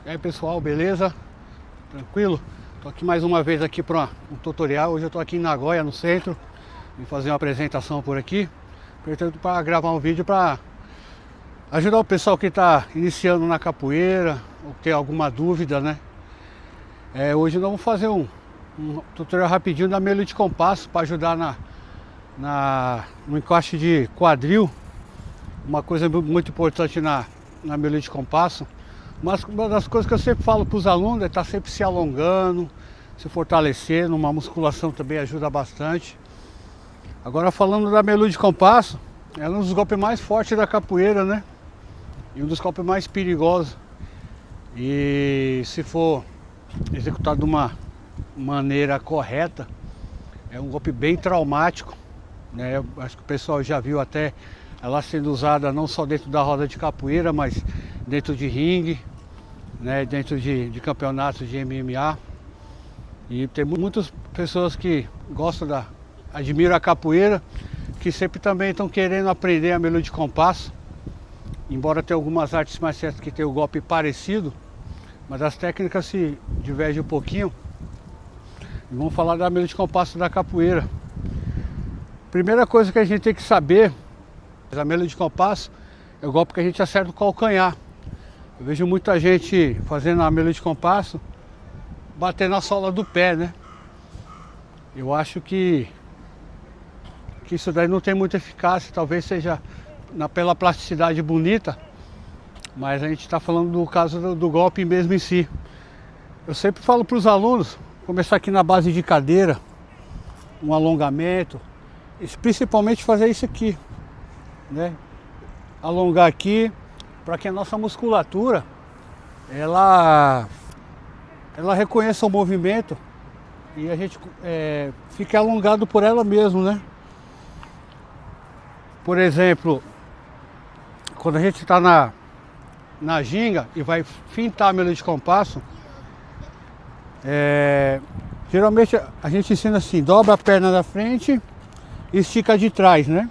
E aí pessoal, beleza? Tranquilo? Tô aqui mais uma vez aqui para um tutorial. Hoje eu tô aqui em Nagoya, no centro. Vim fazer uma apresentação por aqui. Pretendo para gravar um vídeo para ajudar o pessoal que está iniciando na capoeira ou ter alguma dúvida, né? Hoje nós vamos fazer um tutorial rapidinho da meio de compasso para ajudar no encaixe de quadril. Uma coisa muito importante na meio de compasso. Mas uma das coisas que eu sempre falo para os alunos é estar sempre se alongando, se fortalecendo. Uma musculação também ajuda bastante. Agora, falando da meio de compasso, é um dos golpes mais fortes da capoeira, né? E um dos golpes mais perigosos. E se for executado de uma maneira correta, é um golpe bem traumático, né? Eu acho que o pessoal já viu até ela sendo usada não só dentro da roda de capoeira, mas dentro de ringue, né? Dentro de campeonatos de MMA. E tem muitas pessoas que gostam admiram a capoeira, que sempre também estão querendo aprender a meio de compasso. Embora tenha algumas artes marciais que tem o golpe parecido, mas as técnicas se divergem um pouquinho. E vamos falar da meio de compasso da capoeira. Primeira coisa que a gente tem que saber, a meio de compasso é o golpe que a gente acerta o calcanhar. Eu vejo muita gente fazendo a meio de compasso batendo na sola do pé, né? Eu acho que isso daí não tem muita eficácia, talvez seja pela plasticidade bonita, mas a gente está falando do caso do golpe mesmo em si. Eu sempre falo para os alunos começar aqui na base de cadeira, um alongamento, e principalmente fazer isso aqui, né? Alongar aqui para que a nossa musculatura ela reconheça o movimento e a gente fique alongado por ela mesmo, né? Por exemplo, quando a gente está na ginga e vai fintar a meio de compasso, geralmente a gente ensina assim: dobra a perna da frente e estica de trás, né?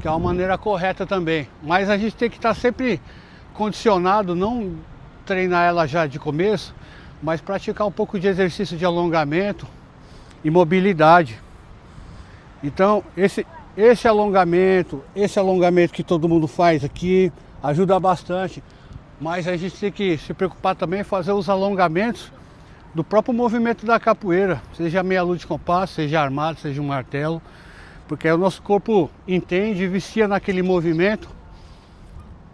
Que é uma maneira correta também. Mas a gente tem que estar sempre condicionado, não treinar ela já de começo, mas praticar um pouco de exercício de alongamento e mobilidade. Então esse alongamento que todo mundo faz aqui ajuda bastante, mas a gente tem que se preocupar também em fazer os alongamentos do próprio movimento da capoeira, seja meia lua de compasso, seja armado, seja um martelo, porque o nosso corpo entende e vicia naquele movimento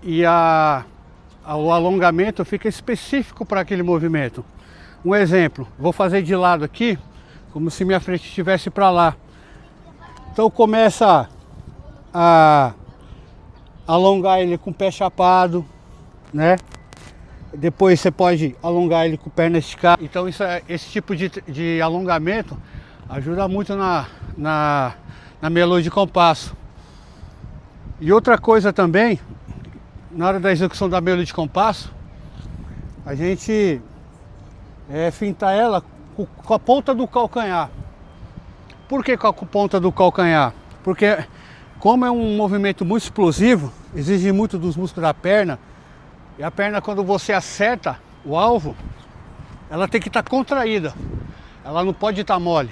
e o alongamento fica específico para aquele movimento. Um exemplo, vou fazer de lado aqui, como se minha frente estivesse para lá. Então começa a alongar ele com o pé chapado, né? Depois você pode alongar ele com a perna esticada. Então esse tipo de alongamento ajuda muito na meio de compasso. E outra coisa também, na hora da execução da meio de compasso, a gente fintar ela com a ponta do calcanhar. Por que com a ponta do calcanhar? Porque como é um movimento muito explosivo, exige muito dos músculos da perna, e a perna, quando você acerta o alvo, ela tem que estar contraída, ela não pode estar mole,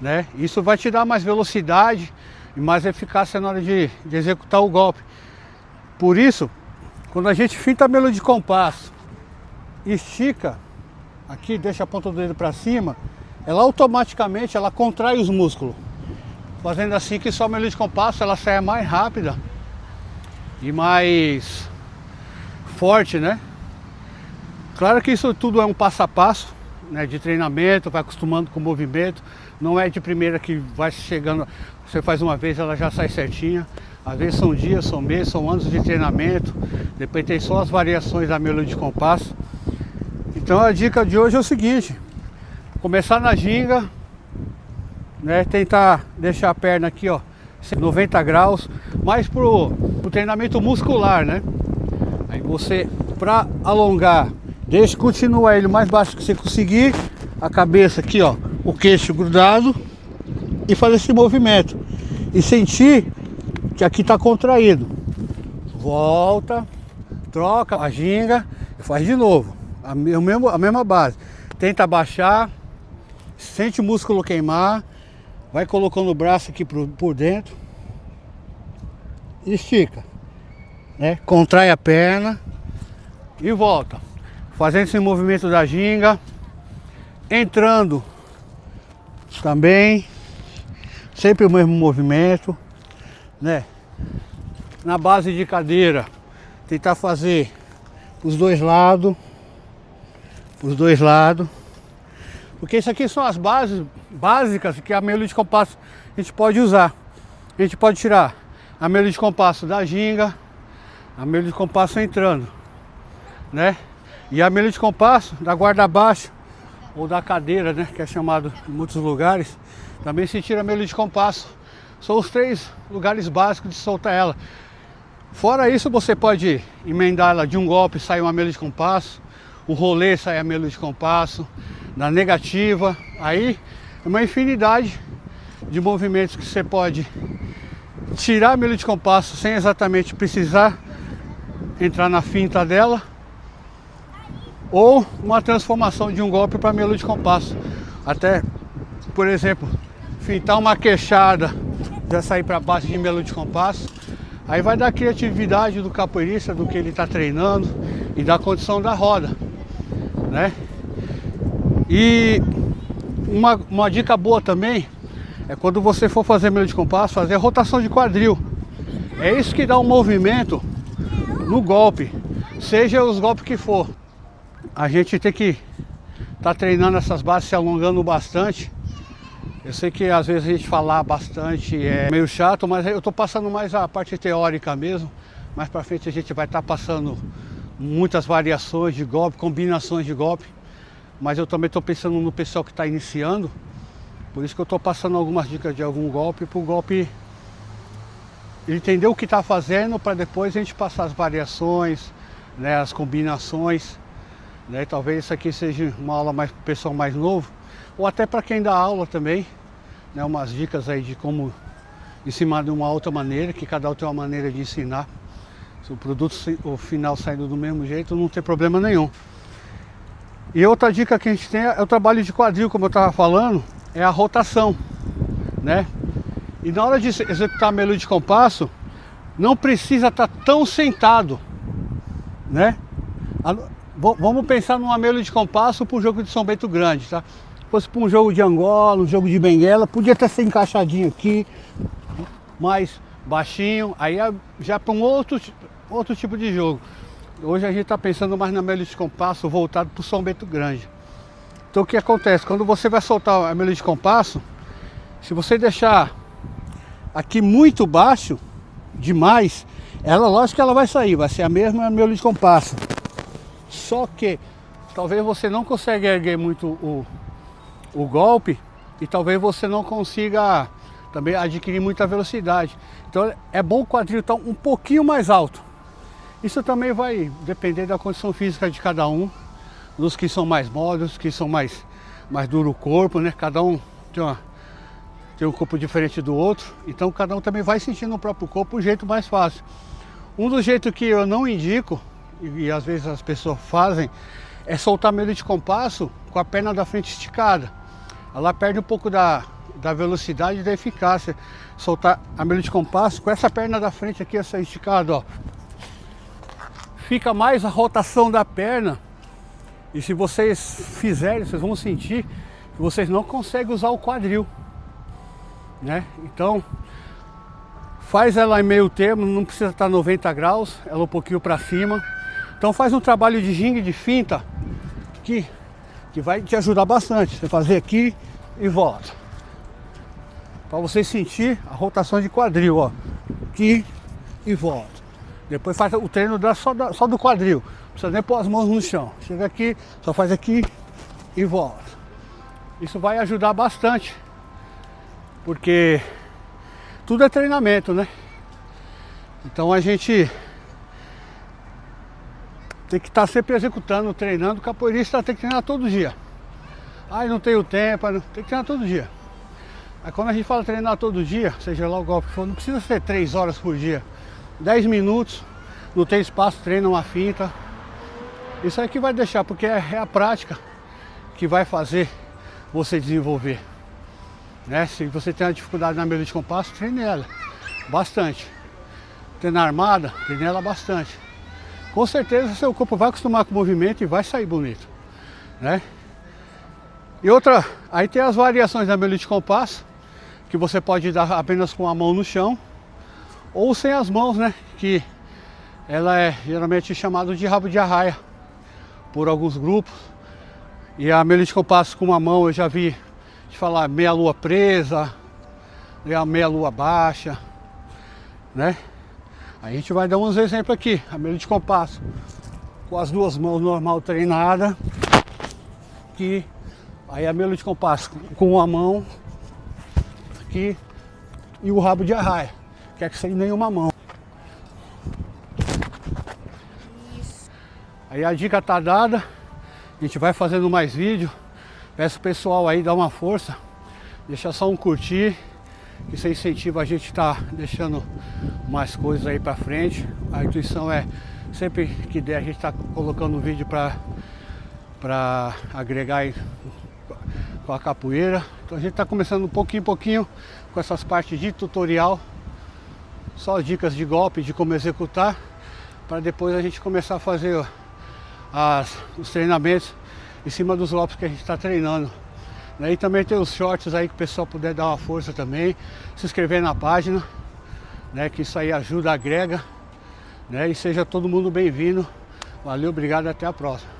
né? Isso vai te dar mais velocidade e mais eficácia na hora de executar o golpe. Por isso, quando a gente finta a meio de compasso, estica aqui, deixa a ponta do dedo para cima, ela automaticamente contrai os músculos, fazendo assim que só a meio de compasso ela saia mais rápida e mais forte, né? Claro que isso tudo é um passo a passo, né, de treinamento, vai acostumando com o movimento, não é de primeira que vai chegando, você faz uma vez ela já sai certinha. Às vezes são dias, são meses, são anos de treinamento, depois tem só as variações da meio de compasso. Então a dica de hoje é o seguinte: começar na ginga, né, tentar deixar a perna aqui, ó, 90 graus, mais pro treinamento muscular, né? Aí você, para alongar, continua ele o mais baixo que você conseguir, a cabeça aqui, ó, o queixo grudado, e fazer esse movimento e sentir que aqui está contraído. Volta, troca a ginga. e faz de novo, a mesma base. Tenta abaixar, sente o músculo queimar, vai colocando o braço aqui por dentro, estica, né? Contrai a perna e volta, fazendo esse movimento da ginga, entrando também, sempre o mesmo movimento, né? Na base de cadeira, tentar fazer os dois lados, porque isso aqui são as bases básicas que a meio de compasso a gente pode usar. A gente pode tirar a meio de compasso da ginga, a meio de compasso entrando, né? E a meio de compasso da guarda abaixo ou da cadeira, né? Que é chamado em muitos lugares, também se tira a meio de compasso. São os 3 lugares básicos de soltar ela. Fora isso, você pode emendar ela de um golpe, sair uma meio de compasso, o rolê sai a meio de compasso, na negativa, aí é uma infinidade de movimentos que você pode tirar a meio de compasso sem exatamente precisar entrar na finta dela, ou uma transformação de um golpe para meio de compasso. Até, por exemplo, fintar uma queixada, já sair para baixo de meio de compasso. Aí vai dar criatividade do capoeirista, do que ele está treinando e da condição da roda, né? E uma dica boa também é quando você for fazer meio de compasso, fazer rotação de quadril. É isso que dá um movimento no golpe, seja os golpes que for. A gente tem que estar treinando essas bases, se alongando bastante. Eu sei que às vezes a gente falar bastante é meio chato, mas eu estou passando mais a parte teórica mesmo. Mais para frente a gente vai estar passando muitas variações de golpe, combinações de golpe. Mas eu também estou pensando no pessoal que está iniciando. Por isso que eu estou passando algumas dicas de algum golpe, para o golpe entender o que está fazendo, para depois a gente passar as variações, né, as combinações, né? Talvez isso aqui seja uma aula mais para o pessoal mais novo, ou até para quem dá aula também, né? Umas dicas aí de como ensinar de uma outra maneira, que cada um tem uma maneira de ensinar. Se o produto o final saindo do mesmo jeito, não tem problema nenhum. E outra dica que a gente tem é o trabalho de quadril, como eu estava falando, é a rotação, né? E na hora de executar a meio de compasso, não precisa estar tão sentado, né? Vamos pensar numa meio de compasso para o jogo de São Bento Grande, tá? Se fosse para um jogo de Angola, um jogo de Benguela, podia até ser encaixadinho aqui, mais baixinho, aí já para um outro tipo de jogo. Hoje a gente está pensando mais na meio de compasso voltado para o São Bento Grande. Então o que acontece? Quando você vai soltar a meio de compasso, se você deixar aqui muito baixo, demais, lógico que ela vai sair, vai ser a mesma meio de compasso. Só que talvez você não consiga erguer muito o golpe e talvez você não consiga também adquirir muita velocidade. Então é bom o quadril estar um pouquinho mais alto. Isso também vai depender da condição física de cada um, dos que são mais móveis, que são mais duro o corpo, né? Cada um tem um corpo diferente do outro, então cada um também vai sentindo no próprio corpo o jeito mais fácil. Um dos jeitos que eu não indico, e às vezes as pessoas fazem, é soltar meio de compasso com a perna da frente esticada. Ela perde um pouco da velocidade e da eficácia. Soltar a meio de compasso com essa perna da frente aqui, essa esticada, ó. Fica mais a rotação da perna. E se vocês fizerem, vocês vão sentir que vocês não conseguem usar o quadril, né? Então, faz ela em meio termo, não precisa estar 90 graus, ela um pouquinho para cima. Então faz um trabalho de ginga e de finta que vai te ajudar bastante. Você fazer aqui e volta. Para você sentir a rotação de quadril, ó. Aqui e volta. Depois faz o treino só do quadril. Não precisa nem pôr as mãos no chão. Chega aqui, só faz aqui e volta. Isso vai ajudar bastante. Porque tudo é treinamento, né? Então a gente tem que estar sempre executando, treinando. O capoeirista tem que treinar todo dia. Ai, não tenho tempo, tem que treinar todo dia. Aí quando a gente fala treinar todo dia, seja lá o golpe que for, não precisa ser 3 horas por dia. 10 minutos, não tem espaço, treina uma finta. Isso aí que vai deixar, porque é a prática que vai fazer você desenvolver, né? Se você tem uma dificuldade na mesa de compasso, treine ela bastante. Tendo armada, treine ela bastante. Com certeza seu corpo vai acostumar com o movimento e vai sair bonito, né? E outra, aí tem as variações da mesa de compasso, que você pode dar apenas com a mão no chão ou sem as mãos, né? Que ela é geralmente chamada de rabo de arraia por alguns grupos. E a mesa de compasso com uma mão eu já vi de falar meia lua presa, meia lua baixa, né? A gente vai dar uns exemplos aqui. A mesa de compasso com as duas mãos normal treinada, que aí a mesa de compasso com uma mão aqui e o rabo de arraia, que é que sem nenhuma mão. Aí a dica tá dada, a gente vai fazendo mais vídeo. Peço o pessoal aí dar uma força, deixa só um curtir, que isso incentiva a gente tá deixando mais coisas aí pra frente. A intuição é sempre que der a gente tá colocando vídeo pra agregar aí com a capoeira. Então a gente tá começando pouquinho em pouquinho com essas partes de tutorial, só dicas de golpe, de como executar, para depois a gente começar a fazer os treinamentos em cima dos golpes que a gente está treinando. E também tem os shorts aí que o pessoal puder dar uma força também, se inscrever na página, né, que isso aí ajuda, agrega, né, e seja todo mundo bem-vindo. Valeu, obrigado, até a próxima.